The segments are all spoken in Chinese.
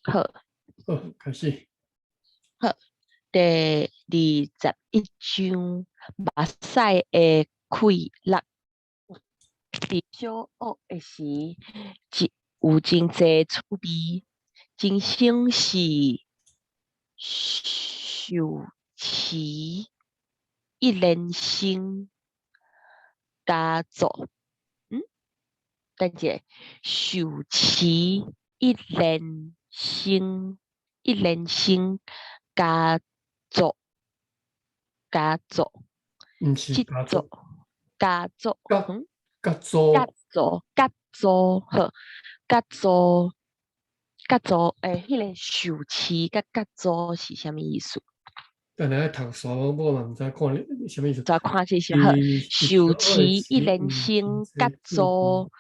好，好，开始。好，第21章，目屎的快乐。伫小学的时，有真侪趣味。人生是受持一人生加作，等者受持一人生加作毋是即加作，加作，加做，好，迄个受持甲加作是啥物意思？等下读书，我嘛毋知看你啥物意思。再看一下，受持一人生甲作，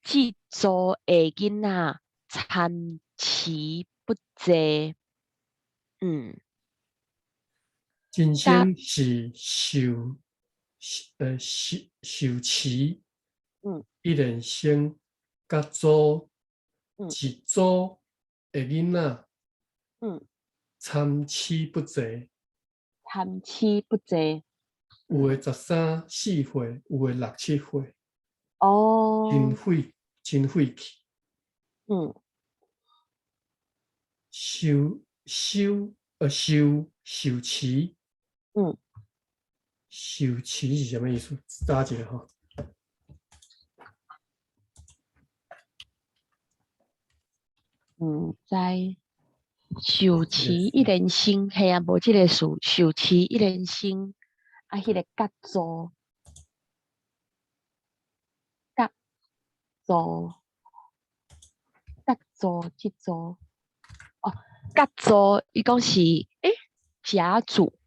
即作的囡仔参差不齐。人生是受持，一人生甲做，一组的囡仔，参差不齐。参差不齐。有诶13、14岁，有诶6、7岁。哦。真晦气。受持。受持是啥物意思？打一下吼。毋知。受持一人生，系啊，无即个事。受持一人生，啊，迄个甲做即做。哦，甲做，伊讲是甲组，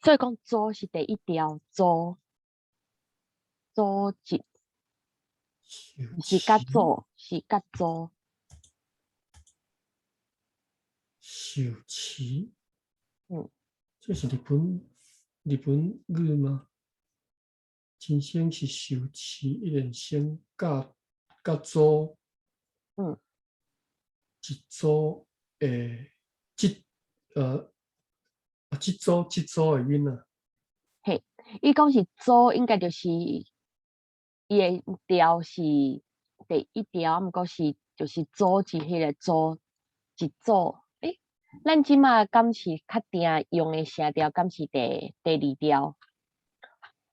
所以讲做是第一条，做一，是甲做，是甲做。受持。这是日本语吗？人生是受持一人生甲做。一组诶，即组的囡仔。嘿，伊讲是组，应该就是伊诶调是第一条，毋过是就是组是迄个组一组。咱即马敢是较定用诶声调，敢是第二条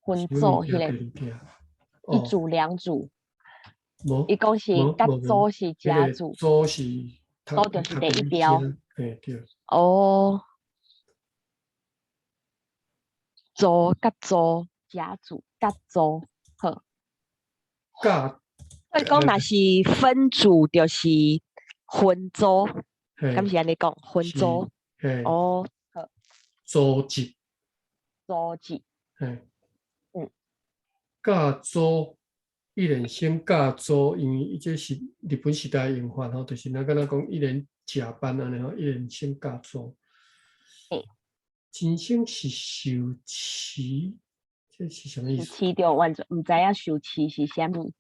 分组迄个一组两组。伊讲是甲组是甲组，组是组就是第一条。嘿，对。哦，组甲组甲组甲组，好。所以讲，若是分组，就是分组，敢是安尼讲？分组。哦，好。组织。嘿。甲组。一人生甲组，因为伊这是日本时代用法吼，就是咱敢若讲一人食饭安尼吼，一人生甲组。人生是受持，这是啥物意思？受持着完全毋知影受持是啥物。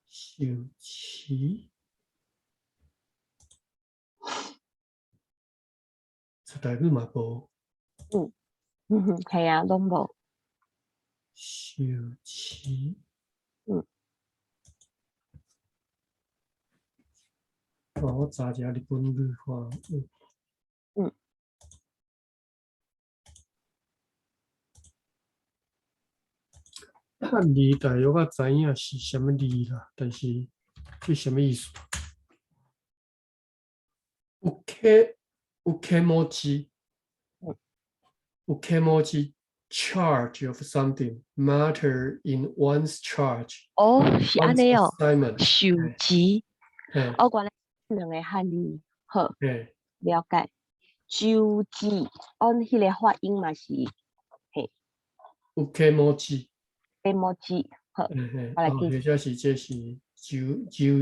受持。出台语嘛无。系啊，拢无。受持。我查一下日本语话。汉字大约我知影是啥物字啦，但是是啥物意思？ukemoji charge of something matter in one's charge。哦，是安尼哦。受持。我原来两个汉字，好，了解。受持，按迄个发音嘛是，嘿。ukemoji。emoji，好，我来记。这是周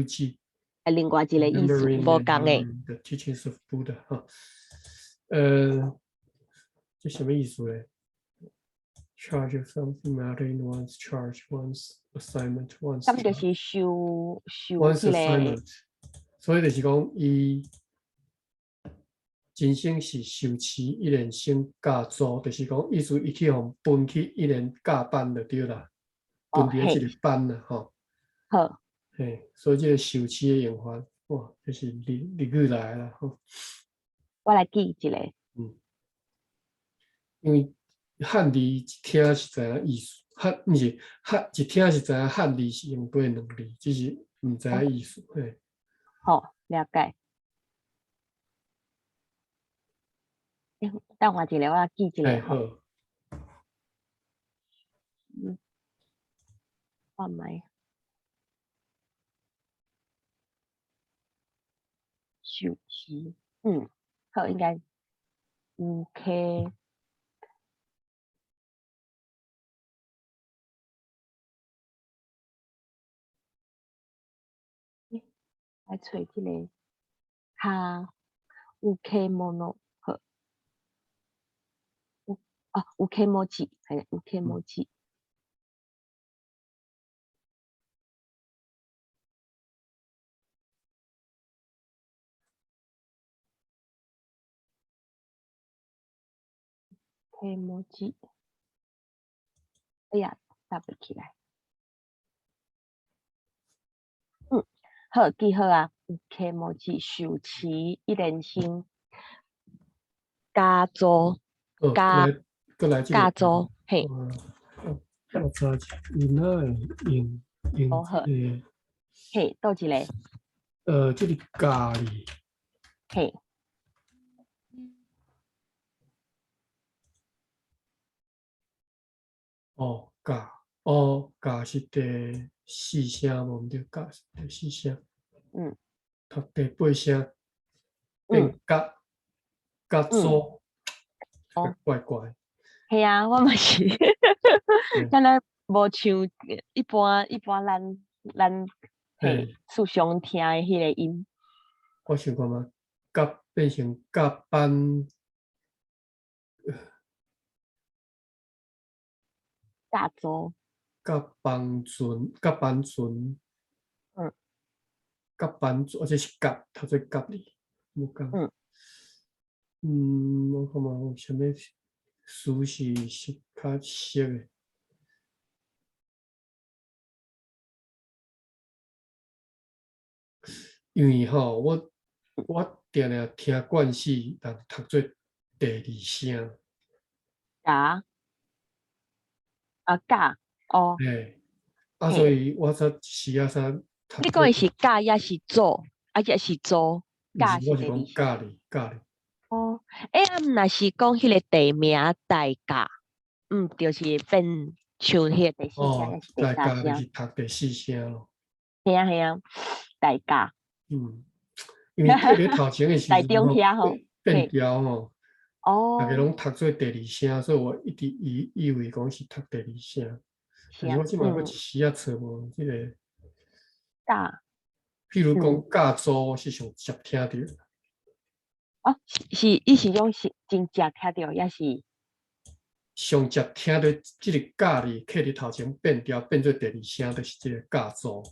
记。另外一个意思无共诶。The teachings of Buddha 哈。这什么意思嘞？Charge of something matter in one's charge, one's assignment, one's 咁就是受迄个所以就是讲伊真生是受持一连生教组，就是讲意思伊去互分去一连教班就对啦，分伫嘿，一个班啦，吼。好，嘿，所以这个受持的用法，哇，就是日语来啦，吼。我来记一个。嗯，因为汉字一听是知影意思，毋是一听是知影汉字是用对两字，只是毋知影意思。嘿，好，了解。等我一个，我来记一嘿，个吼。好，嗯，看麦受持，好，应该K，来找一个卡UK mono，好，UK moji，系 UK 嗯，moji，UK moji，哎呀，搭不起来。好，记好啊，UK moji 受持一连星加租好，加过来这个，加租，嘿，我查一下，因那用好，这个，嘿，倒一个，这个咖喱，嘿，咖是第四声无毋对，咖是第四声，嗯读第八声嗯变甲嗯，组，哦，怪怪。嘿啊，我嘛是，嘿，敢若无像一般咱嘿嘿，时常听的迄个音，我想看嘛，甲变成甲班加租，甲班船嗯甲班船，而且是甲，读做甲哩，无共。嗯，我看嘛有啥物词是较熟的，因为吼，我定定听惯势人读做第二声，加加，哦，嘿，所嘿，以我才时啊啥读做，你讲的是加也是做，也是做，毋是，加是我是第二声。讲咖哩，哦，若是讲迄个地名代价，就是变像迄个第四声，还是第大家就是三声？读第四声咯。系啊系啊，代价，嗯，因为叫咧头前的时台阵吼，中遐吼，变嘿，调吼，大家哦，拢读做第二声，所以我一直以为讲是读第二声，但是我声，即满佫一时啊找无即个，加，譬如嗯，讲教组是上常听到，哦，伊是用是真正听到，也是，上常听到即个教字刻伫头前变调，变做第二声，就是即个教组。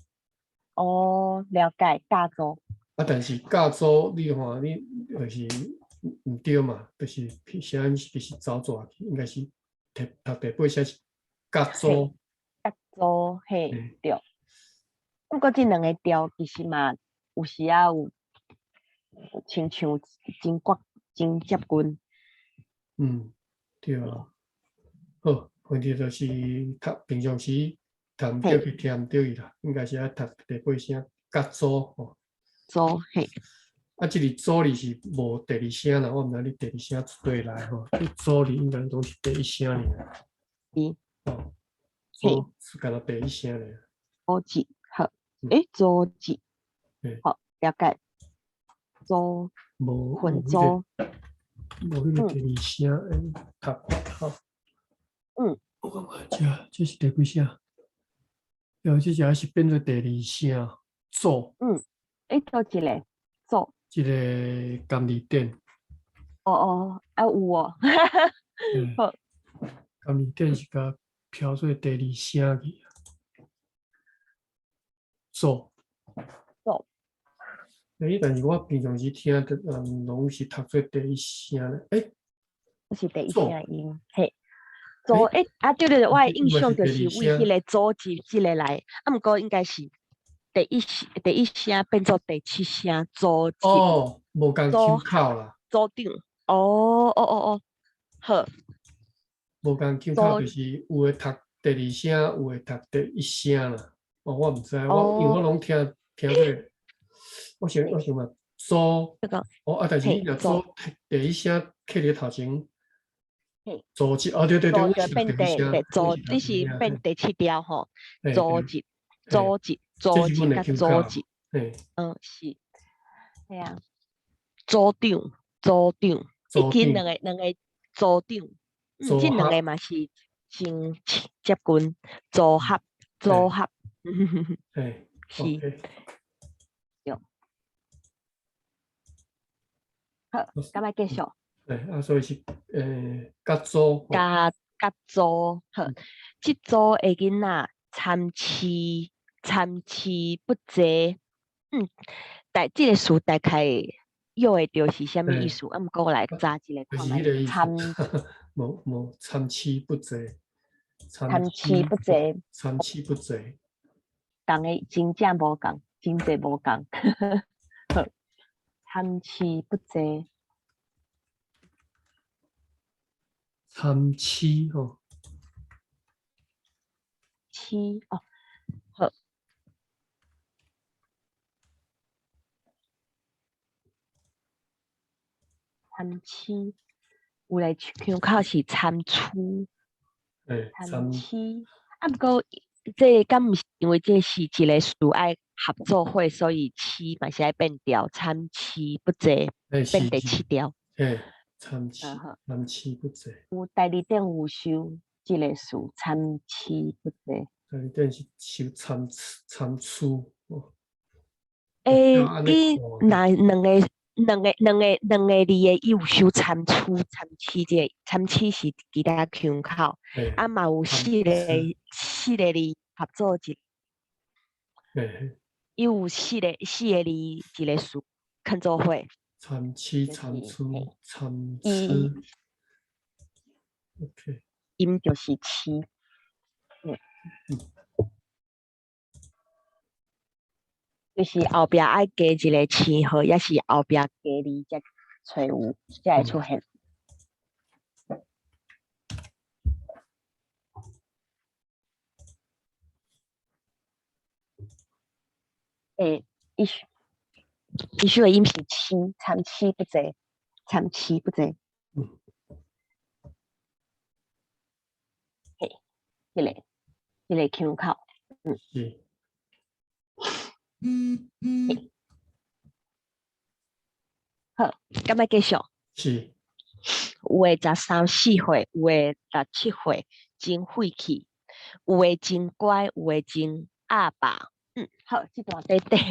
哦，了解，加州，但是教组你看你就是毋对嘛，就是声就是走转去，应该是读第八声是教嘿，组。加州，嘿，嗯对。不过即两个调其实嘛，有时啊亲像真接近，嗯，对啊。好，问题就是读平常时读毋对嘿，去听毋对伊啦，应该是爱读第八声甲组吼。州，嘿，即个组字是无第二声啦，我毋知你第二声出对来吼。你组字应该拢是第一声尔，伊，哦，嘿。组是干那第一声尔。周记，好，嗯，周记，对，好，了解，周，混周，无迄个嗯第二声诶读法吼。嗯，我看下，这是第几声？这只是变做第二声组，多一个，周，一个甘字典。有哦，嗯，好，甘字典是甲飘做第二声去，组。周，但是我平常时听的，拢是读做第一声咧。是第一做，声音，嘿。做对对对，我的印象就是为迄个组织即个来，毋过应该是第一声变做第七声组织哦，无共组 Q 口啦，组长。哦，好，无共 Q 口，就是有诶读第二声，有诶读第一声啦。我毋知，因为我拢听做，我想嘛，做，这个但是你若做第一声刻伫头前，组织，对，我是读第一声，你是变第七条吼，组织这是阮诶甲 Q 组口，织，是，系啊，组长，紧两个组长，即两个嘛是真接近组合，是，对，好，咁咪继续，所以是甲组，甲组，好，即组诶囡仔参差不齐，但即个词大概约会着是啥物意思？毋过我来查一下看卖，无参差不齐，参差不齐，共诶真正无共，真济无共，好，参差不齐，参差吼，好，参差，有来腔口是参差。参差，毋过这敢毋是因为这是一个事爱合作伙，所以差嘛是爱变调，参差不齐，变第七条。参差不齐。有代理店有收这个事，参差不齐。代理店是收参差。你那两个字的有收参差，参差是其他腔口，嘛有四个字合作一。有四个字一个词，看做伙。参差。OK。音就是七。就是后壁爱加一个星号，也是后壁加字才找有，才会出现。伊说的音是七，参差不齐，参差不齐。这个腔口，好，咁咪继续。是。有诶13、14岁，有诶6、7岁，真晦气；有诶真乖，有诶真阿爸。好，这段短短，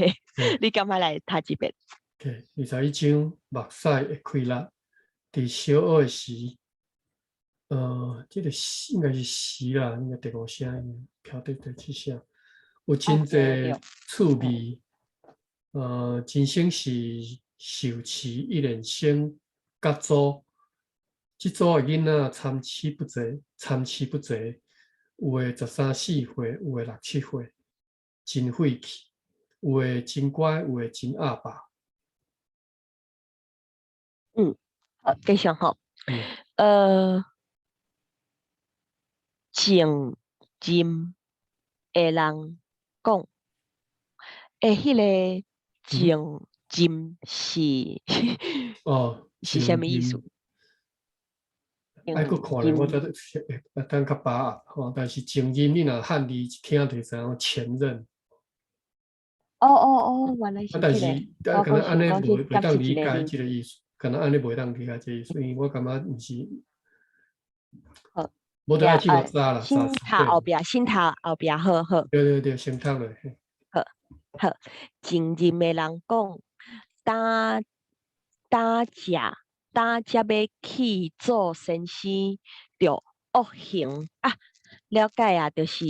你感觉来读一遍？21章，目屎会开力，伫小学时，这个应该是时啦，应该第5声，飘对第7声，有真侪趣味，真省是受持一连升甲组，即组诶囡仔参差不齐，有诶13、14岁，有诶6、7岁，真晦气，有诶真乖，有诶真阿爸。好，继续吼。静音诶人讲，迄个静音是是啥物意思？爱搁看咧，我则等较把握吼，但是静音你若汉字一听就知影前任。原来是这个。但是可能安尼袂当理解这个意思，可能安尼袂当理解这个意思，因为我感觉毋是。无得爱去查啦，先读后壁，好。对，先读咧。好，静音的人讲，打只要去做先生，着恶行啊！了解啊，就是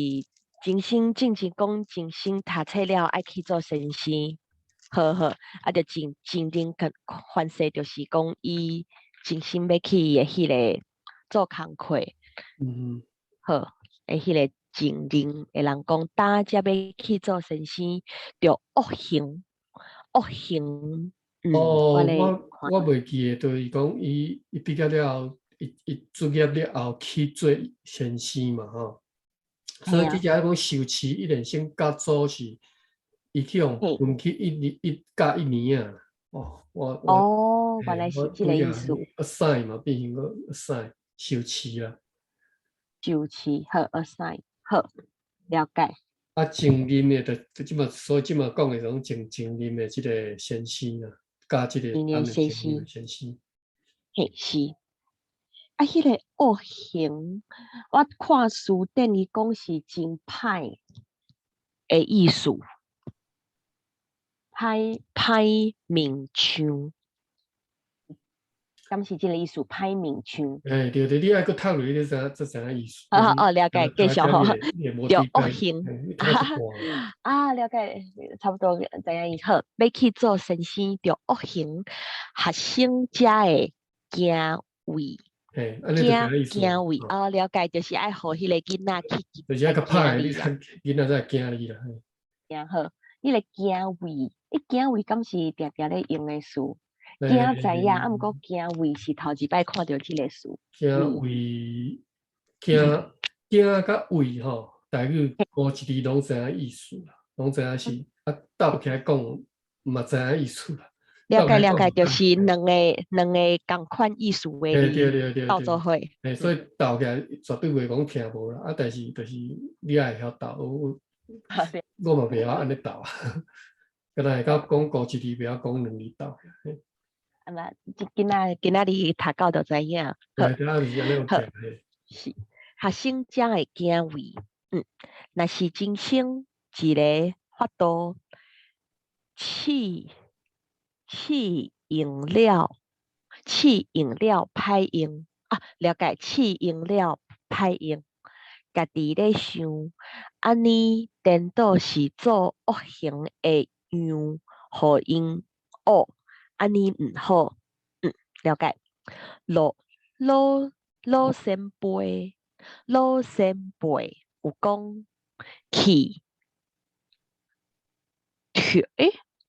尽心尽职讲，尽心读册了，爱去做先生。好好，啊，就真正跟反射，就是讲伊真心要去的迄个做工课，嗯，好，诶，迄个情人的人讲，大家要去做先生，着恶行，恶行，我哦，咧我袂记诶，就是讲伊毕业了后，伊卒业了后去做先生嘛，吼。所以即系啊，只讲受饲一年先甲做是，伊去用嘿，分去甲一年啊。哦，哦，原来是我即拄则个意思，assign 嘛，变成个 assign 受饲啦。就是好，assign，好，了解，啊，前任的即嘛，所以即嘛讲诶，种前任的即个先生啊，甲即个今年担任前任的先生，先生。嘿，是。啊，迄个恶行，我看书等于讲是真歹的意思，歹面相，敢是即个意思？歹面相，对对，你爱搁读落，你知影意思，就是哦，了解，继续吼，大家你也无着对解，恶行，你读一半。了解，差不多知影意思。好，要去做先生，着恶行，学生才会行位，安尼就知影意思啊。行位，了解，就是爱互迄个囡仔去就是爱来较歹，你行你啊。囡仔才会惊你啦。行好，迄个敬畏，敬畏敢是定定咧用诶词，惊知影，啊，毋过敬畏是头一摆看到即个词，惊畏，畏惊甲畏吼，台语高一字拢知影意思啦，拢知影是斗起来讲嘛知影意思啦。斗起来讲了解，就是两个共款意思诶对字对对对，斗做伙，所以斗起来绝对袂讲听无啦。但是就是你也会晓斗，我嘛袂晓安尼斗啊。敢若会甲讲高一字，袂晓讲两字斗。啊嘛，今仔日读到就知影，好，对，就是安尼有好，听。是学生才会敬畏，若是真生一个法度，试用了。用了歹用了解用了歹用，家己咧想，安尼颠倒是做恶行的样，互因恶，安尼毋好，了解。老老老先辈，老先辈有讲去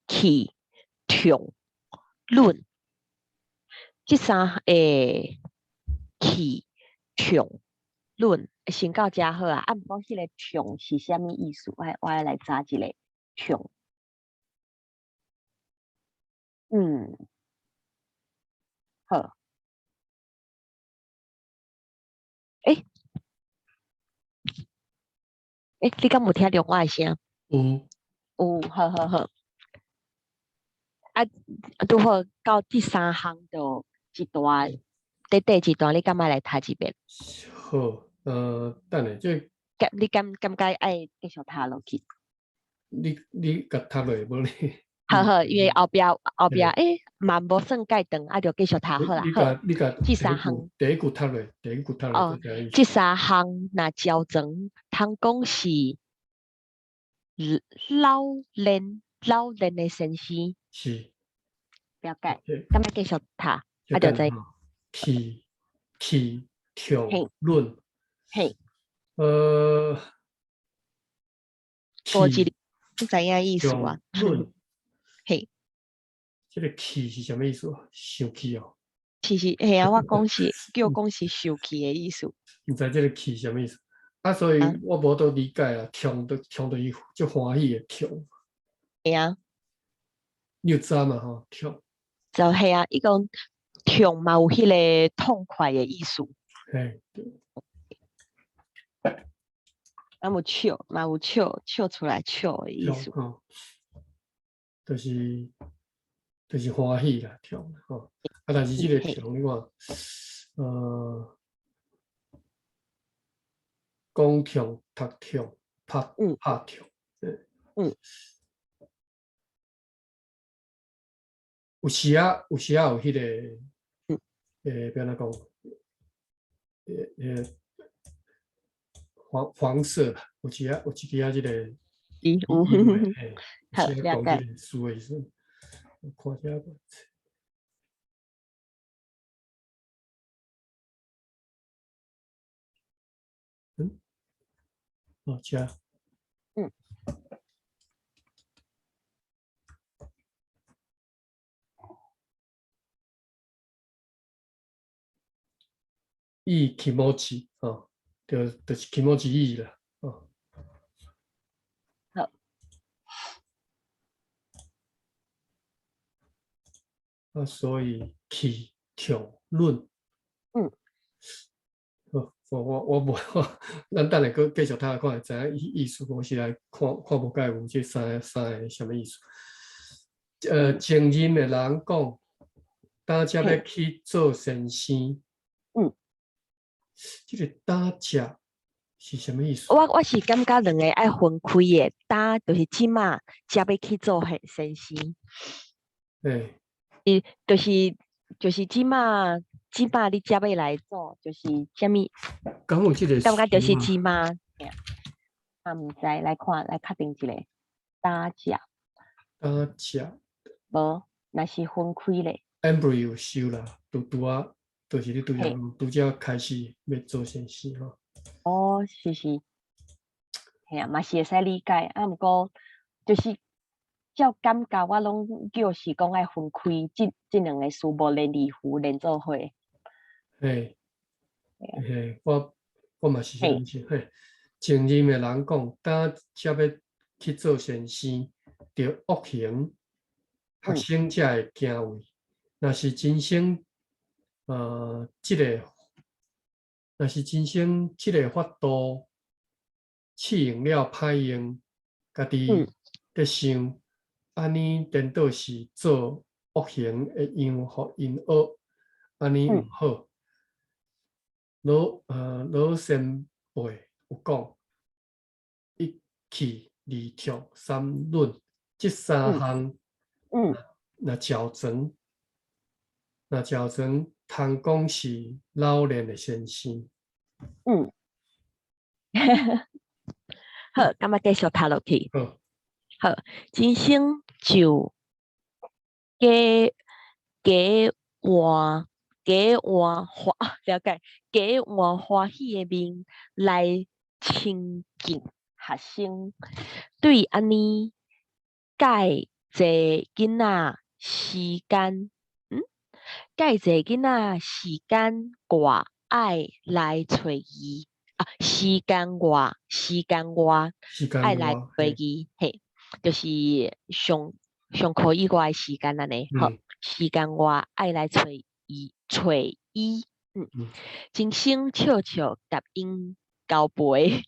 去痛论。即三气痛论先到遮好啊，毋过迄个痛是啥物意思？我来查一下痛。好，诶你敢有听着我诶声？有有，好好好。啊，拄好到第三项就一段，第一段你敢若来读一遍？好，等下，你敢爱继续读落去？你甲读落无呢？好好，因为后壁嘛无算介长，就继续读好啦。好，你甲即三项第一句读落，就知影意思。即三项若较长，通讲是老练的先生，是，了解？对，敢要继续读，就知。气痛嘿，论，嘿，呃，高一气知影意思痛啊？论，嘿，这个气是什么意思啊？生气哦。其实嘿啊，我讲是叫讲是受气的意思毋知这个气什么意思？所以啊，我无都理解啊，痛伊足欢喜的痛，嘿啊，你有知嘛吼？痛，就嘿啊，伊讲痛嘛有迄个痛快的意思。嘿，那么笑嘛有笑出来笑的意思。痛吼，就是欢喜啦，痛吼。但是这个痛，你看，讲痛、读痛、拍嗯痛，嗯，有时有迄个，嗯不要那讲，黄色，有一支这个有意味，嘿。好，是了解。讲这个书的意思。我看一下。哦，这。嗯，意 kimochi 就是 kimochi 意啦，好，所以气强论，嗯，我无，咱等下搁继续睇下看会知影意思，我是来看无解有这三个什么意思。前任的人讲，大家要去做神仙，这个大家是什么意思？我是感觉两个爱分开的，搭就是即马才要去做神仙，就是即马你才要来做，就是啥物？讲有这个感觉就是词即马，毋知来看来确定一下，大家大家无，若是分开咧， embryo 收啦，就是你嘿，拄则开始要做神仙吼。哦，是，嘿啊，嘛是会使理解，毋过就是照感觉我拢就是讲爱分开，即两个事无连理符连做伙。嘿，我嘛是这样想。嘿，前任的人讲，当才要去做神仙，着恶行，学生才会行为。若是真生，若是真生即个法度试用了歹用，家己在想，安尼颠倒是做恶行会因互因恶，安尼毋好。老先辈有讲，一气二痛三论，这三项若矫正，通讲是老练的先生。好，感觉继续读落去。好，好，人生就加换了解，加换欢喜的面来亲近学生，对安尼介济囡仔时间，介济囡仔时间外爱来找伊。时间外爱来找伊，嘿，就是上课以外的时间安尼，好，时间外爱来找伊，真心笑笑答应交陪，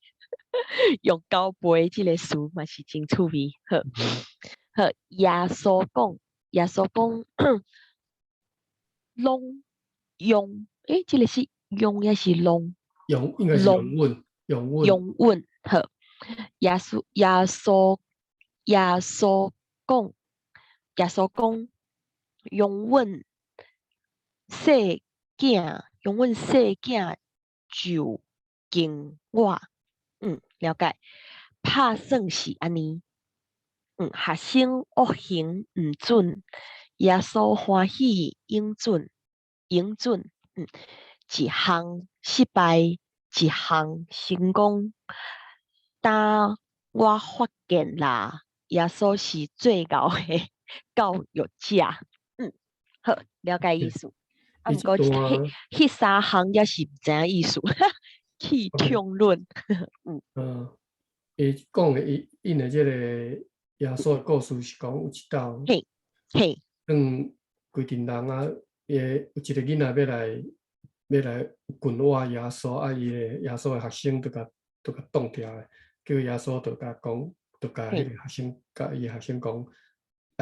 用交陪这个词嘛是真趣味，好，耶稣讲，拢用，这个是用也是拢？应该是用问，用问好，耶稣讲，用问细囝就敬我，了解，拍算是安尼，学生恶行毋准，耶稣欢喜应准，一项失败，一项成功。当我发现啦，耶稣是最高的教育者。好，了解意思。毋过迄三项也是毋知影意思，气痛论。伊讲的因的这个耶稣的故事是讲有一道，规定人啊，有一个囡仔要来棍我耶稣，伊的耶稣的学生都甲挡掉的，叫耶稣就甲讲，就甲迄个学生，甲伊的学生讲，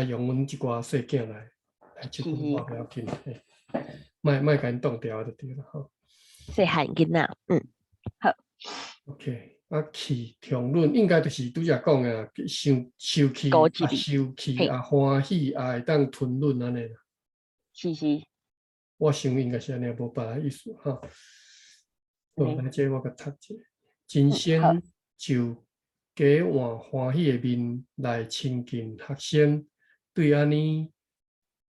用阮即寡细囝来去棍我不要紧，莫甲因挡掉就对了吼。细汉囡仔，好。OK，气痛论应该就是拄则讲的，生气欢喜会当吞论安尼啦。是。我想应该是安尼，无别的意思哈。好，来这我甲读者，真仙就加换欢喜的面来亲近学生，对安尼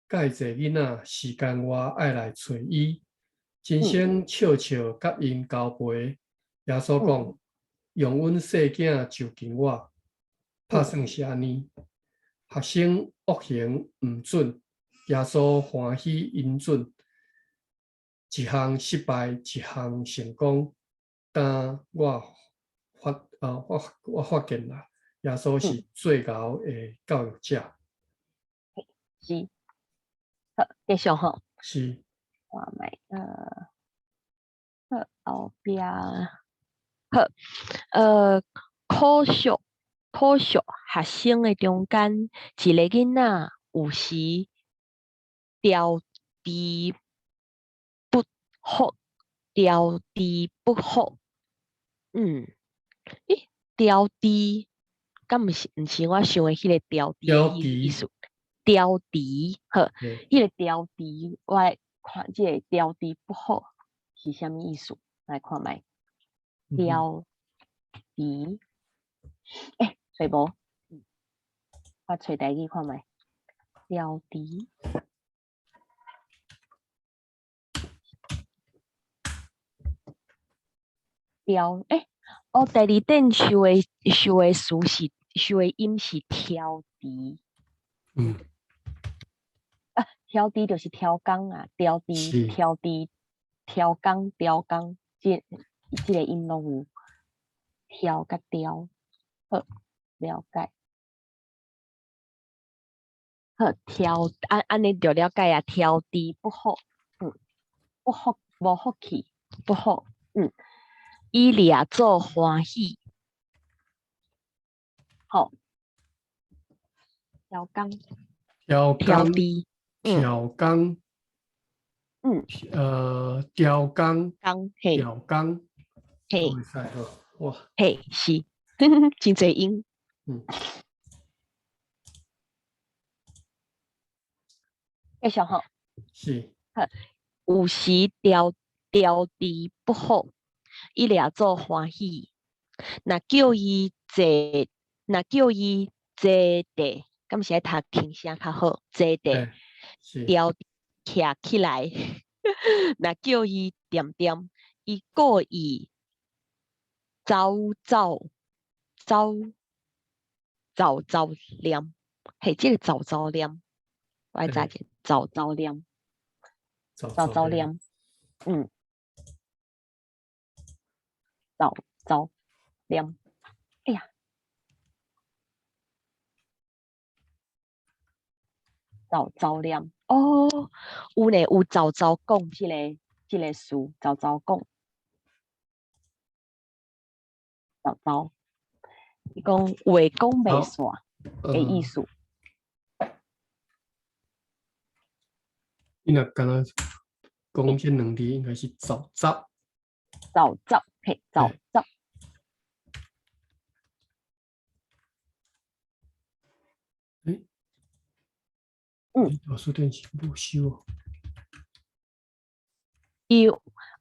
介济囡仔时间外爱来找伊，真心笑笑甲因交陪。耶稣讲：用阮细囝就近我，拍算是安尼。学生恶行毋准，耶稣欢喜因准。一项失败，一项成功。但我发现啦，耶稣是最高的教育者。是，好，继续吼。是。我买好后壁好可惜学生的中间，一个囡仔有时调治不好，调治不好。调治，敢毋是我想的迄个调治的意思？调治，好，迄个调治，我来看这个调治不好是啥物意思？来看觅调治，找无？我找台语看觅调治。第二点收的词是收的音是调治。调治就是调工啊，调治、调工、这个音拢有调甲调。好，了解。好，安尼就了解啊。调治不好，不好，无福气，不好。伊俩做欢喜。好，调工，调治，调工，调工，嘿，会使吼，哇，嘿，是，真侪音。继续吼。是。有时调治不好，伊俩做欢喜。若叫伊坐地，敢是爱读轻声较好。坐地，调起来。若叫伊点点，伊故意走念。嘿，这个走念，我知者走念。走念，走念，哎呀，走念，有呢，有讲这个词，讲，伊讲话讲袂煞的意思。你若敢若讲这两字，应该是走，嘿，走。老师电是无收哦。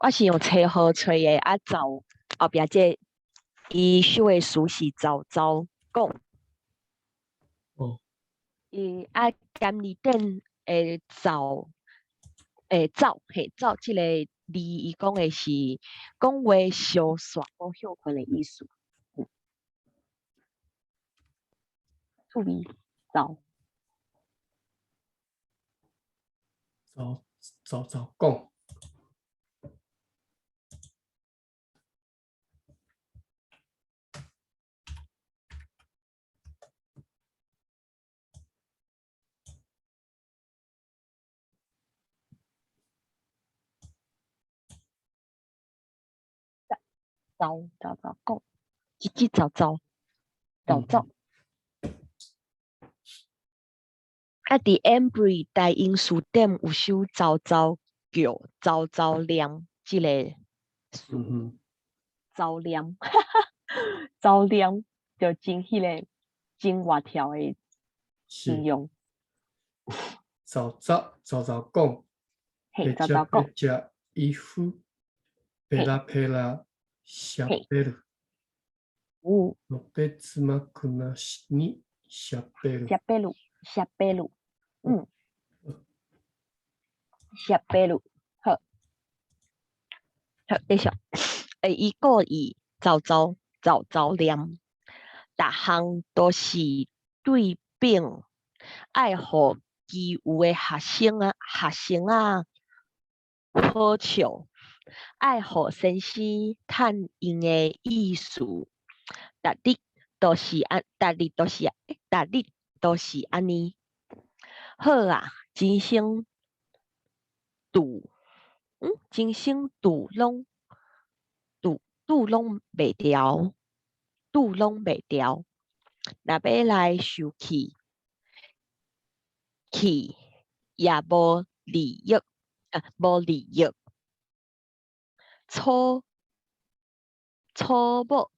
我是用册号找的，走后壁这伊收的词是走讲。今日顶走，嘿，走这个字，伊讲的是讲话小煞无休困的意思。注意，走讲。走讲，叽叽走。伫 Embry 大英书店有收走叫走念这个走念，走念就真迄个真活跳的形容。走讲，嘿，走讲，食衣服，佩拉小贝鲁。のべつまくなしにしゃべる。しゃべる。しゃべる。しゃべる。好，好，继续。伊个伊早念，逐项都是对饼，爱互其有诶学生好笑，爱互先生趁因诶意思，逐日都是安尼。好啊，真生拄，真生拄拢袂调，若要来受气也无利益，粗某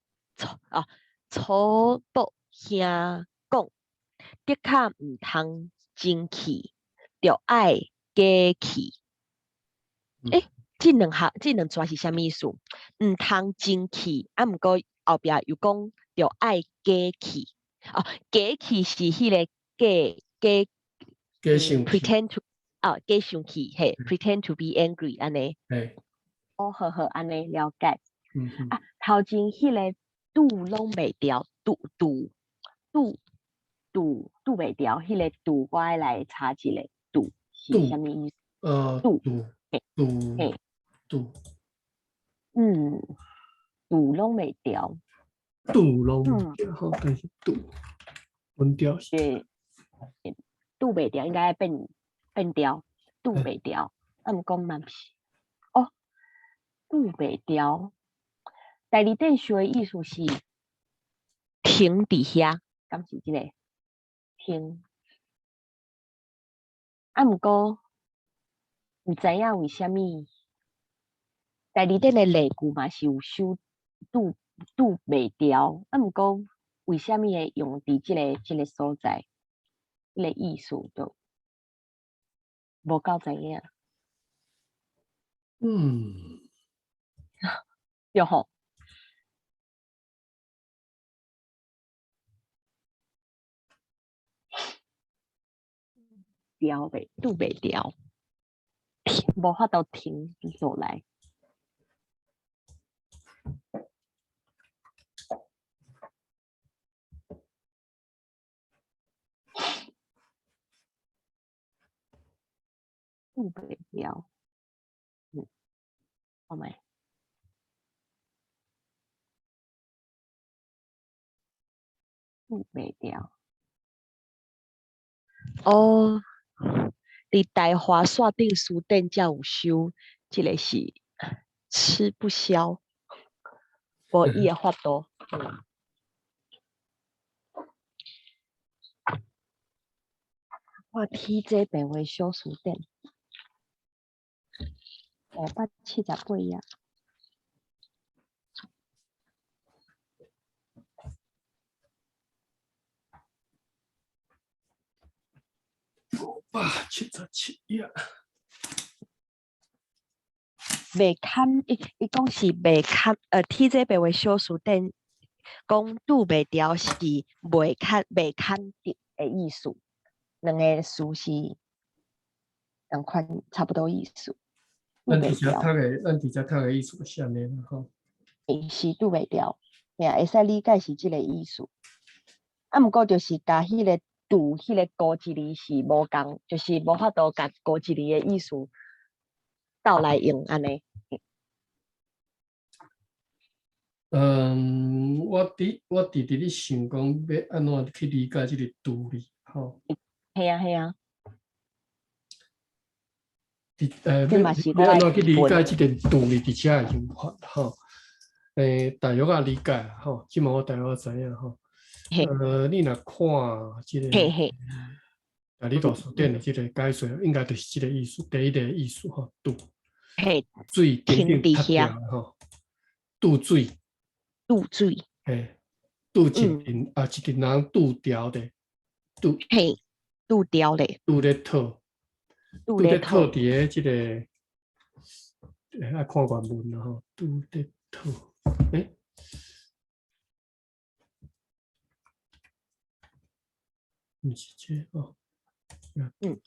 兄讲，的确毋通争气，着爱假气。这两字是啥物意思？毋通争气，毋过后壁又讲着爱假气。假气是迄个假生气。pretend to 假生气，嘿，pretend to be angry 安尼。好，安尼了解。头前迄个拄拢袂调，拄袂调，迄个拄我爱来查一个，拄是啥物意思？拄拢袂调。拄拢袂调，好，但是拄分调是。拄袂调应该变调，拄袂调，毋过嘛是。拄袂调。第二点学的意思是停伫遐，敢是即个停。毋过毋知影为虾米。第二点的例句嘛是有修拄袂调，毋过为虾米会用伫即个所在，迄个意思都无够知影。对吼。拄袂调，无法度停落来。拄袂调，好没？拄袂调。伫台华线顶书店才有收，即个是吃不消，无伊诶法度。我TJ 变为小书店578页。577页。袂堪，伊讲是袂堪，TJ 变为小书店，讲拄袂调是袂堪得的意思。两个词是同款，差不多意思。咱伫遮读的意思是安尼啦，吼。是拄袂调，会使理解是即个意思。毋过就是甲迄个拄迄个高一字是无共，就是无法度甲高一字的意思倒来用安尼。我伫咧想讲要安怎去理解即个拄字，吼。系啊。要安怎去理解即个拄字伫遮的用法，吼？大约啊理解吼，即满我大约知影吼。你若看即个大理大书店的即个解说，应该就是即个意思，第一个意思吼，拄。水顶塌掉吼，拄水。拄一阵人拄掉的，拄掉咧。拄咧套伫咧即个，爱看原文啦吼，拄咧套。毋是这哦。嗯。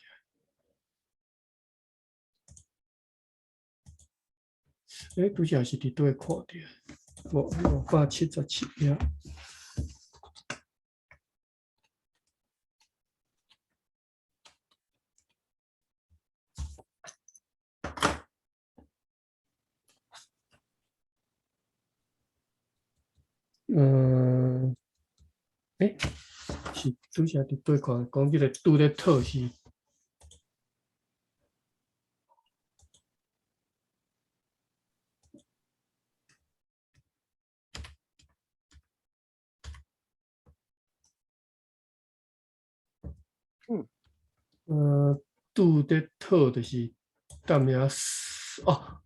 拄则是伫倒看着577页。是拄则伫倒看，讲即个拄咧讨是。拄咧讨就是淡名哦，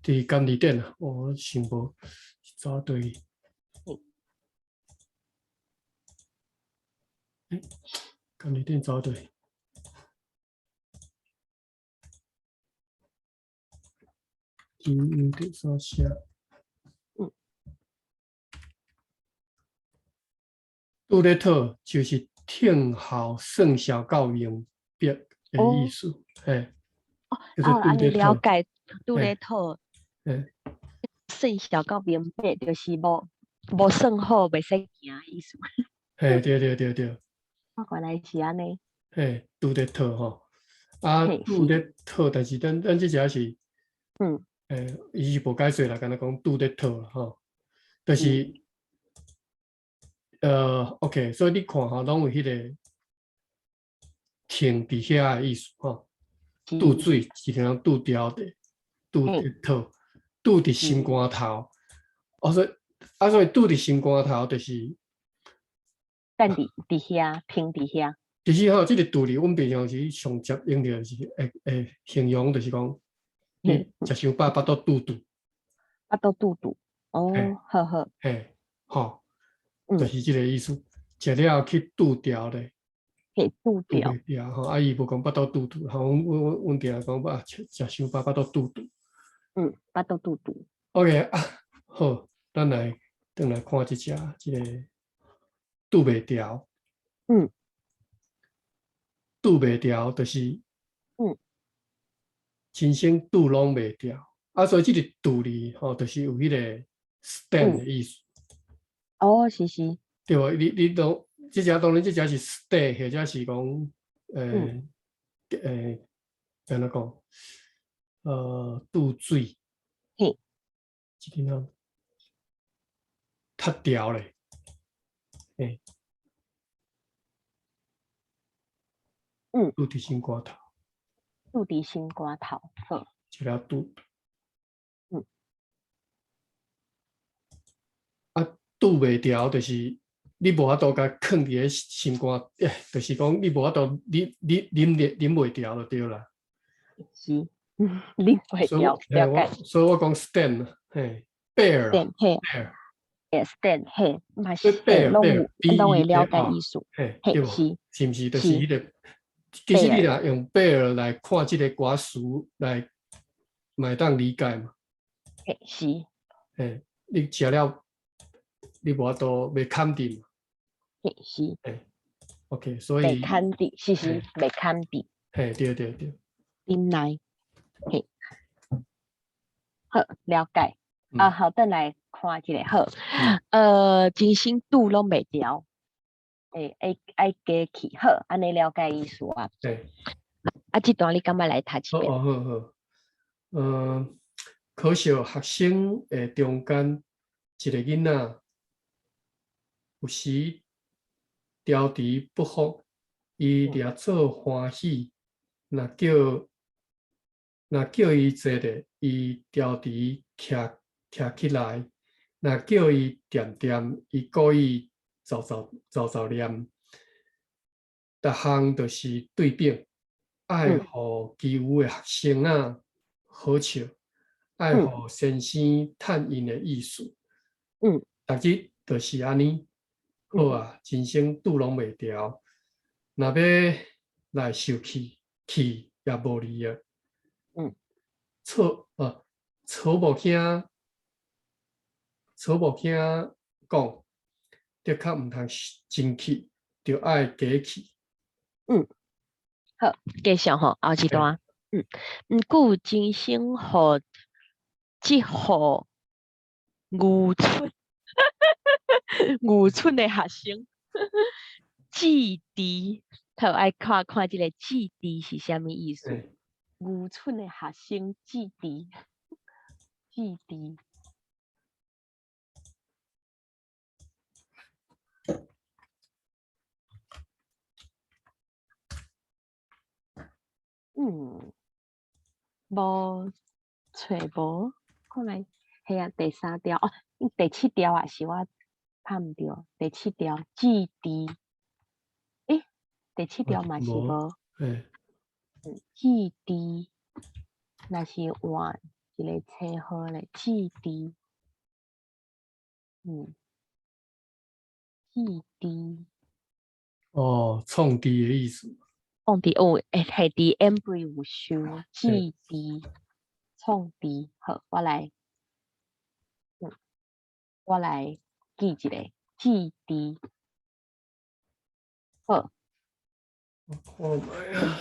伫甘利店啊，我想无找对。甘利店找对。金融的啥写？拄咧讨就是听好胜小告明别的意思，就是安尼拄咧讨。了解，拄咧讨，哎，算小到明白，就是无算好，袂使行意思。对对对。原来是安尼。拄咧讨吼，拄咧讨，但是咱即只是，伊是无解说啦，敢若讲拄咧讨吼，就是OK， 所以你看吼，拢有迄个停伫遐的意思吼，渡水是可能渡掉的，渡咧讨，渡伫心肝头，所以渡伫心肝头就是等伫遐，停伫遐。其实吼，即个渡哩，阮平常时上接用着是会形容，就是讲你食伤饱，巴肚肚肚，巴肚肚肚。哦，好好。吼，就是即个意思。食了去渡掉咧，渡掉袂掉吼。伊无讲巴肚肚肚，吼，阮定讲食伤饱，巴肚肚肚。巴肚肚肚。OK 啊，好，咱来转来看即只即个渡袂掉。渡袂掉就是真生渡拢袂掉，所以即个渡哩吼，就是有迄个 stand 的意思。哦，是是。对无？你当即只当然即只是 stay， 或者是讲安怎讲？渡水，即个呾塌掉咧，渡伫心肝头。渡伫心肝头，好。一了渡。渡袂掉，就是你无法度甲囥伫个心肝，就是讲你无法度，你啉袂掉就对啦。是，啉袂掉，了解。所以我讲 stand， bear 啦 ，stand， 嘛是拢会了解意思。对无？是毋是？就是迄个，其实你若用 bear 来看即个歌词来，嘛会当理解嘛。是。你食了。你无法度袂肯定，是，OK， 所以袂肯定，是袂肯定，对，忍耐，好了解。好，等来看一个好，真心拄拢袂掉，爱加去，好，安尼了解意思啊。这段你感觉来读一遍？好，可惜学生中间一个囡仔。有時調除不服，伊掠做歡喜，若叫伊坐咧，伊調除徛起來；若叫伊掂，伊故意走念。逐項就是對比，愛互其餘的學生仔好笑，愛互先生趁因的意思。逐日就是安尼。好啊，真生拄拢袂掉，若要来受气也无力啊。错无囝講，的確毋通真氣，着愛假氣。嗯，好，继续吼，后一段。毋过真心互即户愚蠢愚蠢的学生记忆，好爱看看即个记忆是啥物意思？哎，愚蠢的学生记忆，记忆，嗯，无找无，看来系啊，第三条哦，第七条啊，是我拍毋着，第七条记忆，诶，第七条嘛是无，无。哎，记忆，若是换一个称号咧，记忆，记忆，哦，创地的意思。创伫哦，系伫 embry 有收哎，记忆，创伫，好，嗯，我来记一个记忆，好，我看卖啊，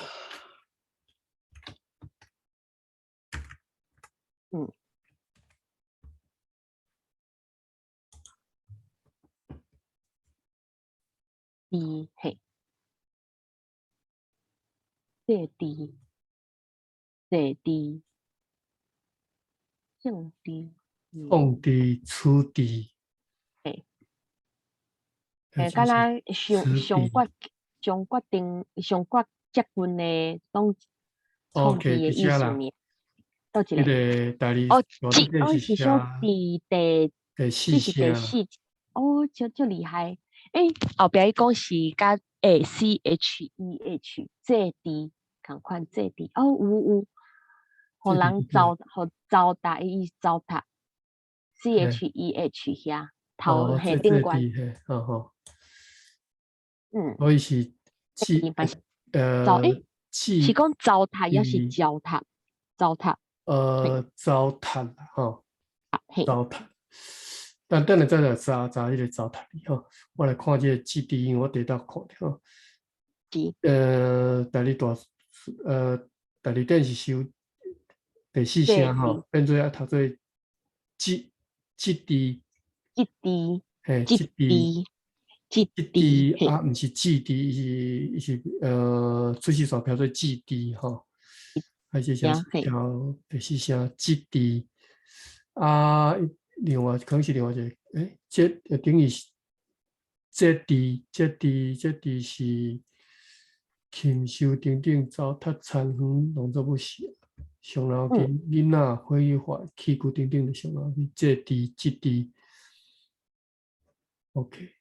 嗯，滴嘿，这滴，这滴，正滴，创地、此地，嘿。敢或者是若此地。上决结婚的拢创治 OK，的伫遮啦。意思呢？倒一迄个个大理哦，大理店是写是说第四这是第声，四哦，就厉害。诶，后壁伊讲是甲诶 CHEH 这字共款这字哦，有，互这人里糟蹋伊糟蹋 嘿，CHEH 遐头哦，下顶悬，这里嘿，哦吼，嗯，所以是记伊嘛是糟呃诶。是记讲糟蹋，也是忆糟蹋，糟蹋，嘿，糟蹋啦吼，嘿，糟蹋。但等下再来查迄个糟蹋哩吼，我来看这个记忆，因为我伫倒看吼。是，大理大理店是收第四这字，声吼，变做啊读做即即滴，一滴，嘿，一即滴滴，一即滴，嘿，滴啊，毋是即滴，伊是出世所标做即滴吼，还是写呀，是嘿，条第四声即滴啊，另外可能是另外一个，这等于是这滴是。禽兽等等糟蹋残垣，农作物死，上脑筋，嗯，囡仔毁坏器具等等的上脑筋，这滴这滴，OK，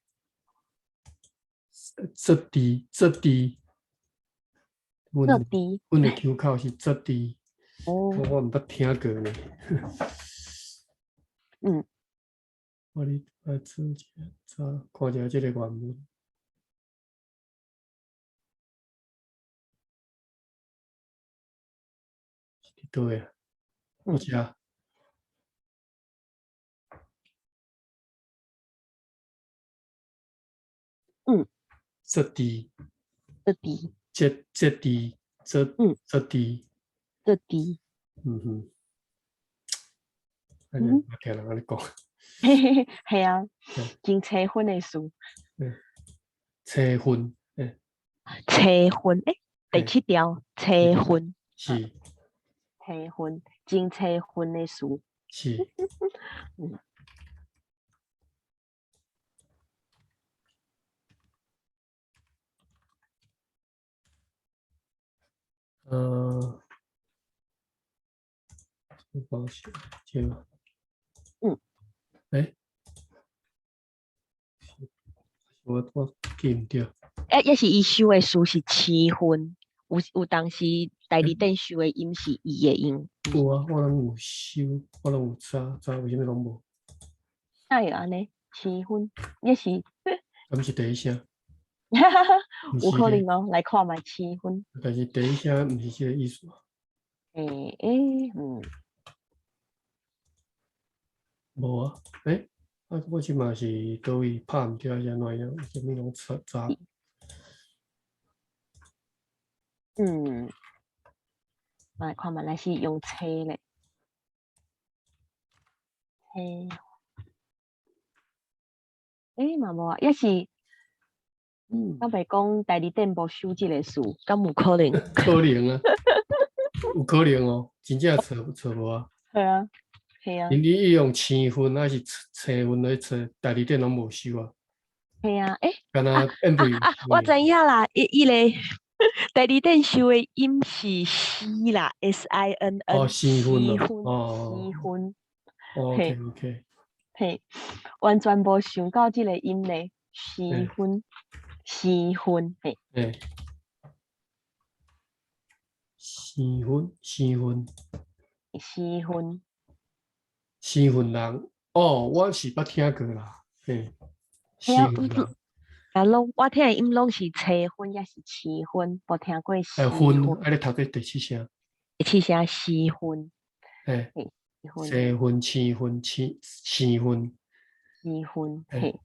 这滴，阮这滴，阮的腔口是这滴，哦，我毋捌听过呢。嗯我哩来做一下，看一下这个原文伫倒位啊？我嗯写嗯，这滴，这滴，这滴，嗯，这滴，这滴，嗯哼，安尼嗯，我听人安尼讲，嘿嘿嘿，系啊，嗯经催婚的书，嗯，车婚，催婚，诶，第嘿，七条，催婚，啊，是催婚，经催婚的书，是。嗯呃，保险就嗯，哎，我记唔掉，诶，也是伊收的书是七婚，有当时代理店收的音是伊的音，有啊，我拢有收，我拢有查，为什么拢无？那有安尼，七婚也是。敢是第一声，有毋是咧，可能哦，来看卖七分。但是第一声毋是这个意思啊，无啊，我即嘛是倒位拍毋掉，安怎样？什么拢查，来看嘛，那是用车嘞，车，嘛无啊，也是，我袂讲代理店无收这个事，敢有可能？可能啊，有可能哦，真正找无啊。系啊，系啊，你用青分还是青分来找，代理店拢无收啊。系啊，敢若 MP 我知影啦，伊个第二店收的音是西啦，SINN，哦，新婚西哦，婚，西婚， OK OK，嘿，完全无想到这个音嘞，西婚，西婚，嘿，诶，新婚新婚西婚，新婚人，哦，我是捌听过啦，嘿，嘿啊，新婚人，我听的音拢是车婚，也是七婚，无听过西婚，婚，啊，你读过第七声，七声西婚，诶，嘿，西婚，新婚、青婚、新婚，西婚，诶嘿，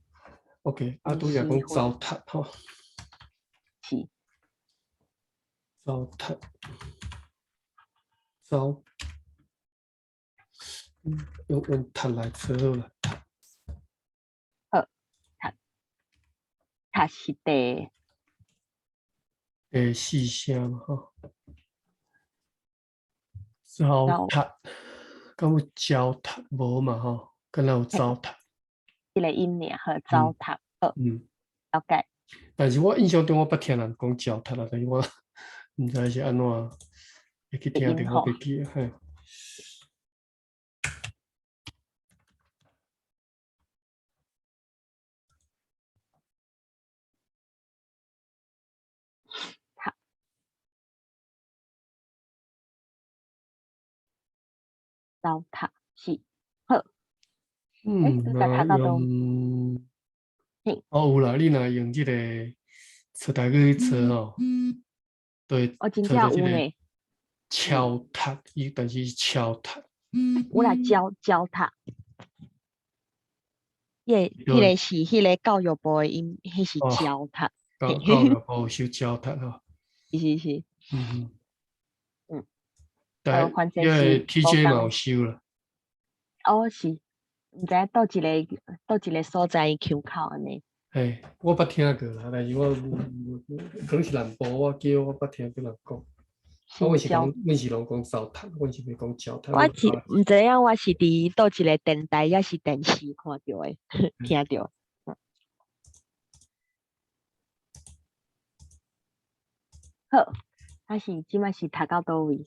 ，OK，啊，拄则西婚讲糟蹋吼，是糟蹋，糟，用踢来找好啦，好，他是第第四声嘛吼，糟蹋，敢有糟蹋无嘛吼，敢若有糟蹋，这个音尔和糟蹋，嗯。了解。但是我印象中我捌听人讲脚踏啦，但是我毋知是安怎会去听着，我袂记啊。嘿，好，糟蹋是好。那用有啦，你若用即个出台语去找吼，对，真找着即个正有呢，敲踏，伊但是敲踏，有来教他，迄个是迄个教育部的音，迄是教他，教育部收教踏吼，是，反正是TJ 嘛有收啦，是，毋知倒一个所在腔口安尼。嘿，我捌听过啦，但是我可能是南部，我捌听过人讲。阮是拢讲糟蹋，阮是袂讲脚踏。我是毋知影，我是伫倒一个电台，也是电视看到的，听到。好，他是即摆是读到倒位？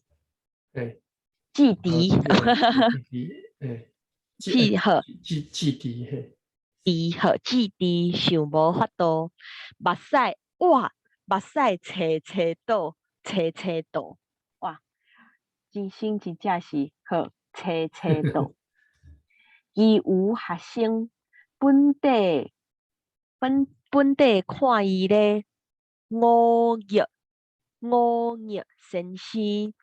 季迪，季好，季迪嘿，迪好，季迪想无法度，目屎哇，目屎切倒，哇，真心真正是好切倒。伊有学生本地看伊咧五月先生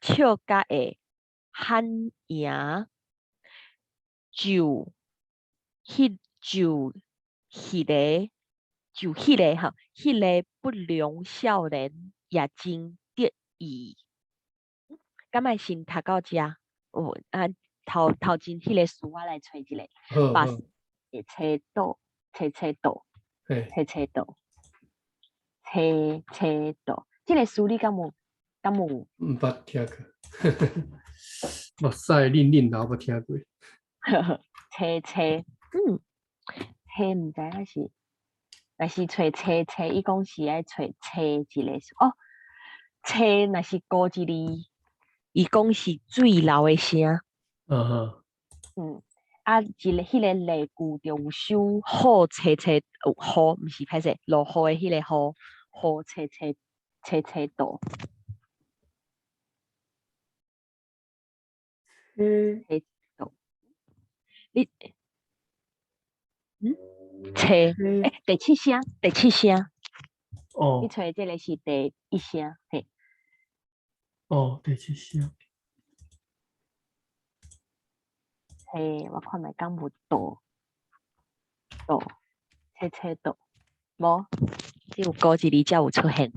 笑甲会喊赢，就迄个不良少年也真得意。敢若先读到遮，头前迄个词我来找一个，把切倒，这个词你敢有？毋捌听过，目屎恁老捌听过。切，毋知影是，若是找，伊讲是爱找一个哦，若是高一字，伊讲是水流的声。迄个例句就有收雨，毋是歹势，落雨的迄个雨，切倒。切倒，你第七声，你找的这个是第一声，嘿。第七声。嘿，我看卖敢有倒，切倒，无，只有高一字才有出现。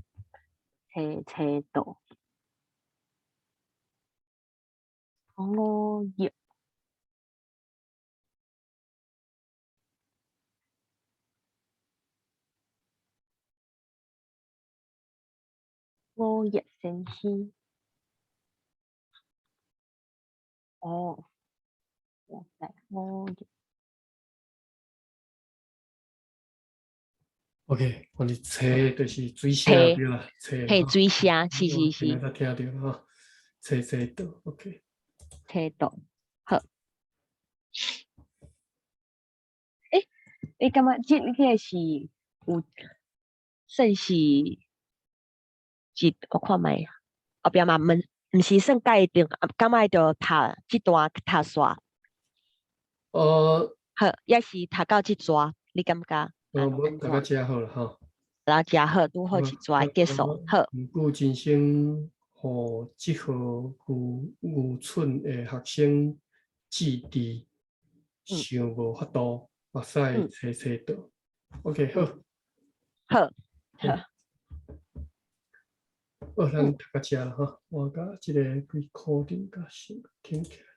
车道，5月5月先去。哦，哇塞，5月。OK，我哋车就是水车声对啦，车啦嘿，吼。水声，是我是是，今仔才听到啦吼，车道 OK。车道。好，你感觉这个是有算是我看觅后壁嘛，毋是算界定，感觉着读即段读煞，呃，好，也是读到即逝，你感觉无大家安怎？遮好啦吼。然后诚好，拄好一逝会结束，好，毋顾真心，互即号愚蠢的学生志志，嗯想无法度，目屎嗯切倒。OK，好，好，好，好，好，咱嗯。读到遮啦吼。我甲即个几考点甲先停起来。